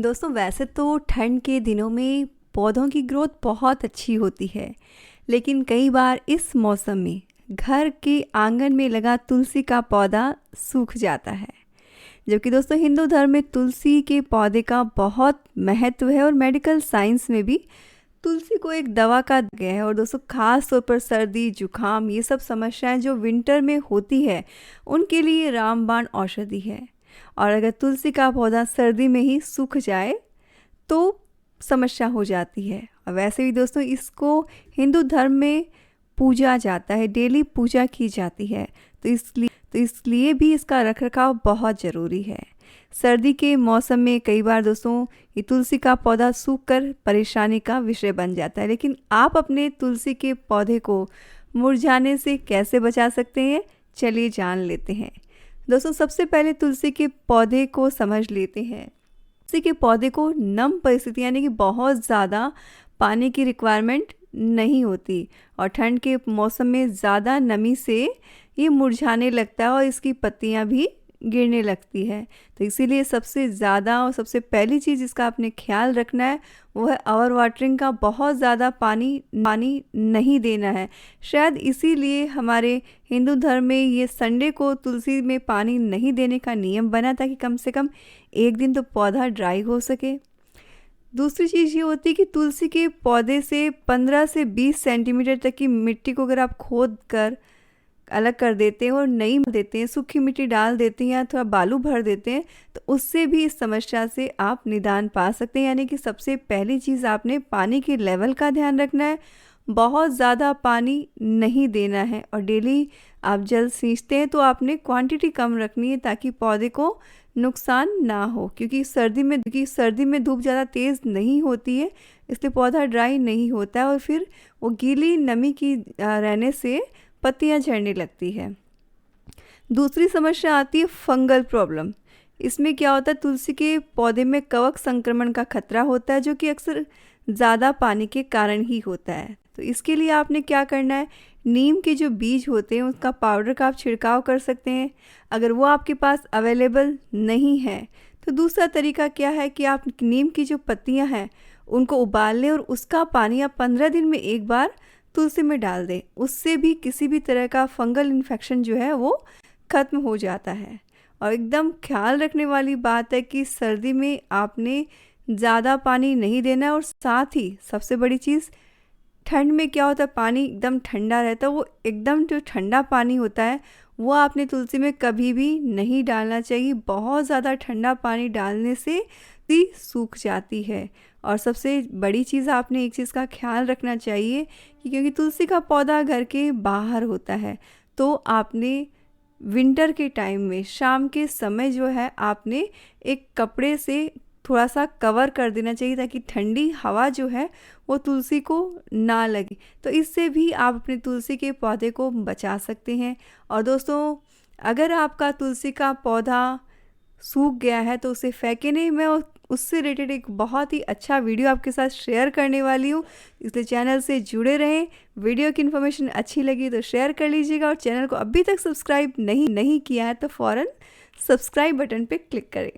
दोस्तों वैसे तो ठंड के दिनों में पौधों की ग्रोथ बहुत अच्छी होती है, लेकिन कई बार इस मौसम में घर के आंगन में लगा तुलसी का पौधा सूख जाता है। जबकि दोस्तों हिंदू धर्म में तुलसी के पौधे का बहुत महत्व है और मेडिकल साइंस में भी तुलसी को एक दवा का गया है। और दोस्तों खास तौर पर सर्दी जुकाम ये सब समस्याएं जो विंटर में होती है उनके लिए रामबाण औषधि है। और अगर तुलसी का पौधा सर्दी में ही सूख जाए तो समस्या हो जाती है। और वैसे भी दोस्तों इसको हिंदू धर्म में पूजा जाता है, डेली पूजा की जाती है, तो इसलिए भी इसका रखरखाव बहुत ज़रूरी है। सर्दी के मौसम में कई बार दोस्तों ये तुलसी का पौधा सूख कर परेशानी का विषय बन जाता है, लेकिन आप अपने तुलसी के पौधे को मुरझाने से कैसे बचा सकते हैं, चलिए जान लेते हैं। दोस्तों सबसे पहले तुलसी के पौधे को समझ लेते हैं। तुलसी के पौधे को नम परिस्थिति यानी कि बहुत ज़्यादा पानी की रिक्वायरमेंट नहीं होती और ठंड के मौसम में ज़्यादा नमी से ये मुरझाने लगता है और इसकी पत्तियां भी गिरने लगती है। तो इसीलिए सबसे ज़्यादा और सबसे पहली चीज़ जिसका आपने ख्याल रखना है वो है ओवर वाटरिंग का। बहुत ज़्यादा पानी नहीं देना है। शायद इसीलिए हमारे हिंदू धर्म में ये संडे को तुलसी में पानी नहीं देने का नियम बना था कि कम से कम एक दिन तो पौधा ड्राई हो सके। दूसरी चीज़ ये होती है कि तुलसी के पौधे से 15 से 20 सेंटीमीटर तक की मिट्टी को अगर आप खोद कर अलग कर देते हैं और नई देते हैं, सूखी मिट्टी डाल देते हैं या थोड़ा बालू भर देते हैं, तो उससे भी इस समस्या से आप निदान पा सकते हैं। यानी कि सबसे पहली चीज़ आपने पानी के लेवल का ध्यान रखना है। बहुत ज़्यादा पानी नहीं देना है और डेली आप जल सींचते हैं तो आपने क्वांटिटी कम रखनी है ताकि पौधे को नुकसान ना हो, क्योंकि सर्दी में धूप ज़्यादा तेज़ नहीं होती है, इसलिए पौधा ड्राई नहीं होता है और फिर वो गीली नमी की रहने से पत्तियां झड़ने लगती है। दूसरी समस्या आती है फंगल प्रॉब्लम। इसमें क्या होता है, तुलसी के पौधे में कवक संक्रमण का खतरा होता है जो कि अक्सर ज़्यादा पानी के कारण ही होता है। तो इसके लिए आपने क्या करना है, नीम के जो बीज होते हैं उसका पाउडर का आप छिड़काव कर सकते हैं। अगर वो आपके पास अवेलेबल नहीं है तो दूसरा तरीका क्या है कि आप नीम की जो पत्तियां हैं उनको उबाल लें और उसका पानी आप 15 दिन में एक बार तुलसी में डाल दें। उससे भी किसी भी तरह का फंगल इन्फेक्शन जो है वो ख़त्म हो जाता है। और एकदम ख्याल रखने वाली बात है कि सर्दी में आपने ज़्यादा पानी नहीं देना है और साथ ही सबसे बड़ी चीज़, ठंड में क्या होता है पानी एकदम ठंडा रहता है, वो एकदम जो ठंडा पानी होता है वो आपने तुलसी में कभी भी नहीं डालना चाहिए। बहुत ज़्यादा ठंडा पानी डालने से सूख जाती है। और सबसे बड़ी चीज़ आपने एक चीज़ का ख्याल रखना चाहिए कि क्योंकि तुलसी का पौधा घर के बाहर होता है तो आपने विंटर के टाइम में शाम के समय जो है आपने एक कपड़े से थोड़ा सा कवर कर देना चाहिए ताकि ठंडी हवा जो है वो तुलसी को ना लगे। तो इससे भी आप अपने तुलसी के पौधे को बचा सकते हैं। और दोस्तों अगर आपका तुलसी का पौधा सूख गया है तो उसे फेंके नहीं। मैं उससे रिलेटेड एक बहुत ही अच्छा वीडियो आपके साथ शेयर करने वाली हूँ, इसलिए चैनल से जुड़े रहें। वीडियो की इन्फॉर्मेशन अच्छी लगी तो शेयर कर लीजिएगा और चैनल को अभी तक सब्सक्राइब नहीं किया है तो फ़ौरन सब्सक्राइब बटन पे क्लिक करें।